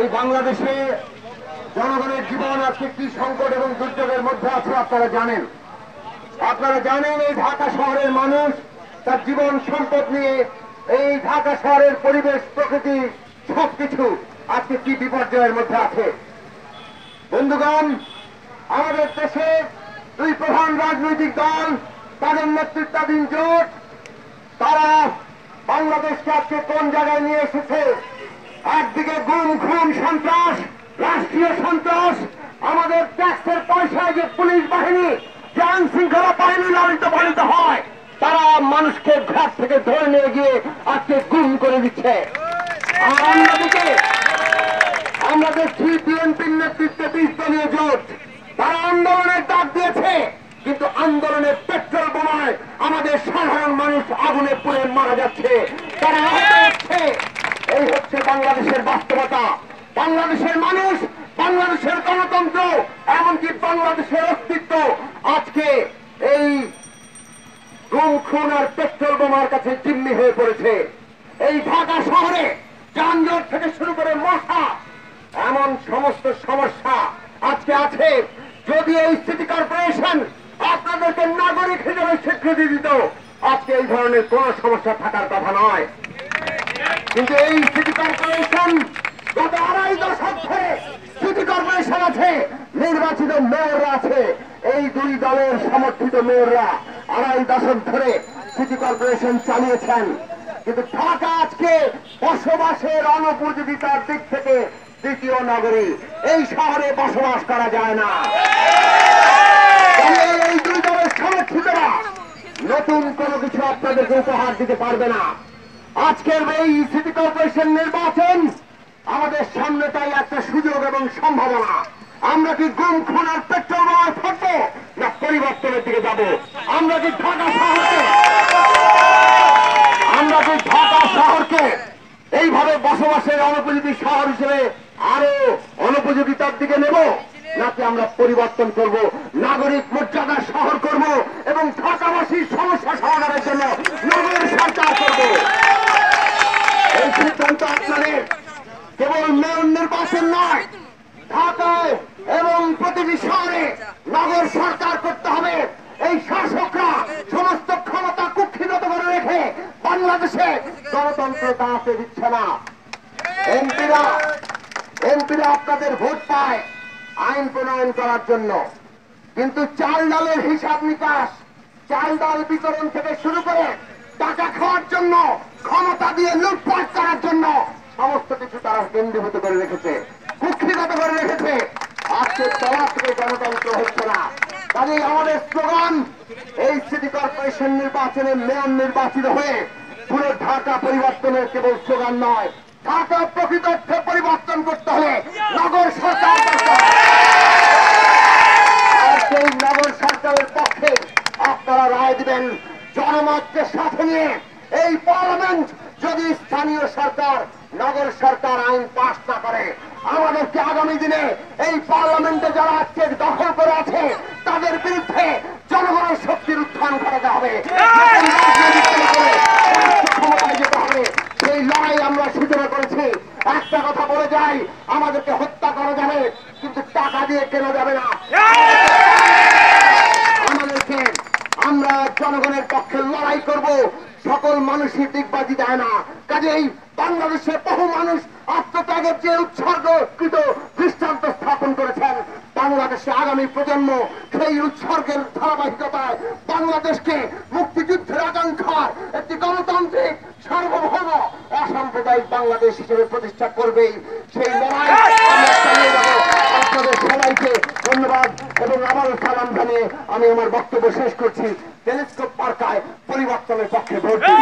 এই বাংলাদেশে জনগণের জীবন আজকে কি সংকট এবং দুর্যোগের মধ্যে আছে আপনারা জানেন। এই ঢাকা শহরের মানুষ তার জীবন সম্পদ নিয়ে এই ঢাকা শহরের পরিবেশ প্রকৃতি সবকিছু আজকে কি বিপর্যয়ের মধ্যে আছে। বন্ধুগণ, আমাদের দেশে দুই প্রধান রাজনৈতিক দল, তাদের নেতৃত্বাধীন জোট, তারা বাংলাদেশকে আজকে কোন জায়গায় নিয়ে এসেছে। একদিকে গুম খুন সন্ত্রাস, রাষ্ট্রীয় সন্ত্রাস, আমাদের ট্যাক্সের পয়সায় যে পুলিশ বাহিনী, যে আইন শৃঙ্খলা বাহিনী লালিত পালিত হয়, তারা মানুষকে ঘর থেকে ধরে নিয়ে গিয়ে আজকে গুম করে দিচ্ছে। আর অন্যদিকে আমরা দেখছি বিএনপির নেতৃত্বে 20 দলীয় জোট, তারা আন্দোলনের ডাক দিয়েছে, কিন্তু আন্দোলনের পেট্রোল বোমায় আমাদের সাধারণ মানুষ আগুনে পুড়ে মারা যাচ্ছে, তারা আহত হচ্ছে। এই হচ্ছে বাংলাদেশের বাস্তবতা। বাংলাদেশের মানুষ, বাংলাদেশের গণতন্ত্র, এমনকি বাংলাদেশের অস্তিত্ব আজকে এই গুম খুন আর পেট্রোল বোমার কাছে জিম্মি হয়ে পড়েছে। এই ঢাকা শহরে যানজট থেকে শুরু করে মশা, এমন সমস্ত সমস্যা আজকে আছে। যদি এই সিটি কর্পোরেশন আপনাদেরকে নাগরিক হিসেবে স্বীকৃতি দিত, আজকে এই ধরনের কোন সমস্যা থাকার কথা নয়। কিন্তু এই সিটি কর্পোরেশন গত 2.5 দশক ধরে সিটি কর্পোরেশন আছে, নির্বাচিত মেয়ররা আছে, এই দুই দলের সমর্থিত মেয়ররা 2.5 দশক ধরে সিটি কর্পোরেশন চালিয়েছেন। কিন্তু ঢাকা আজকে বসবাসের অনুপযোগিতার দিক থেকে দ্বিতীয় নগরী। এই শহরে বসবাস করা যায় না। এই দুই দলের সমর্থিতরা নতুন কোনো কিছু আপনাদেরকে উপহার দিতে পারবে না। আজকের এই সিটি কর্পোরেশন নির্বাচন আমাদের সামনে তাই একটা সুযোগ এবং সম্ভাবনা। আমরা কি গুম খুন আর পেট্রোল বোমায় থাকবো, না পরিবর্তনের দিকে যাব? আমরা কি ঢাকা শহরকে এইভাবে বসবাসের অনুপযোগী শহর হিসেবে আরো অনুপযোগিতার দিকে নেব, নাকি আমরা পরিবর্তন করব, নাগরিক মর্যাদার শহর করব এবং ঢাকাবাসীর সমস্যা সমাধানের জন্য নগর সরকার করব? এই সিদ্ধান্ত আপনাদের। কেবল মেয়র নির্বাচন নয়, ঢাকায় এবং প্রতিটি শহরে নগর সরকার করতে হবে। এই শাসকরা সমস্ত ক্ষমতা কুক্ষিগত করে রেখে বাংলাদেশে গণতন্ত্র দাঁড়াতে দিচ্ছে না। এমপিরা আপনাদের ভোট পায় আইন প্রণয়ন করার জন্য, কিন্তু চাল ডালের হিসাব নিকাশ, চাল ডাল বিতরণ থেকে শুরু করে টাকা খাওয়ার জন্য, ক্ষমতা দিয়ে লুটপাট করার জন্য সমস্ত কিছু তারা কেন্দ্রীভূত করে রেখেছে, কুক্ষিগত করে রেখেছে। আজকে তলা থেকে গণতন্ত্র হচ্ছে না। কাজেই আমাদের স্লোগান, এই সিটি কর্পোরেশন নির্বাচনে মেয়র নির্বাচিত হয়ে পুরো ঢাকা পরিবর্তনের কেবল স্লোগান নয়, ঢাকা প্রকৃত অর্থে পরিবর্তন করতে হলে নগর সরকার দরকার। আর সেই নগর সরকারের পক্ষে আপনারা রায় দিবেন জনমতকে সাথে নিয়ে। এই পার্লামেন্ট যদি স্থানীয় সরকার, নগর সরকার আইন পাস না করে, আমাদেরকে আগামী দিনে এই পার্লামেন্টে যারা আজকে দখল করে আছে তাদের বিরুদ্ধে জনগণের শক্তির উত্থান ঘটাতে হবে, ক্ষমতায় যেতে হবে। সেই লড়াই আমরা সূচনা করেছি। একটা কথা বলে যাই, আমাদেরকে হত্যা করা যাবে, কিন্তু টাকা দিয়ে কেনা যাবে না। আমাদেরকে, আমরা জনগণের পক্ষে লড়াই করব। সকল মানুষই দিকবাজি দেয় না। কাজেই বাংলাদেশে বহু মানুষ আত্মত্যাগের যে উৎসর্গকৃত দৃষ্টান্ত স্থাপন করেছেন, বাংলাদেশে আগামী প্রজন্ম সেই উৎসর্গের ধারাবাহিকতায় বাংলাদেশকে মুক্তিযুদ্ধের আকাঙ্ক্ষার একটি গণতান্ত্রিক সার্বভৌম অসাম্প্রদায়িক বাংলাদেশ হিসেবে প্রতিষ্ঠা করবেই। সেই লড়াই আমরা চালিয়ে যাব। আপনাদের সবাইকে ধন্যবাদ এবং আবারও সালাম জানিয়ে আমি আমার বক্তব্য শেষ করছি। টেলিস্কোপ মার্কায় পরিবর্তনের পক্ষে ভোট দিন।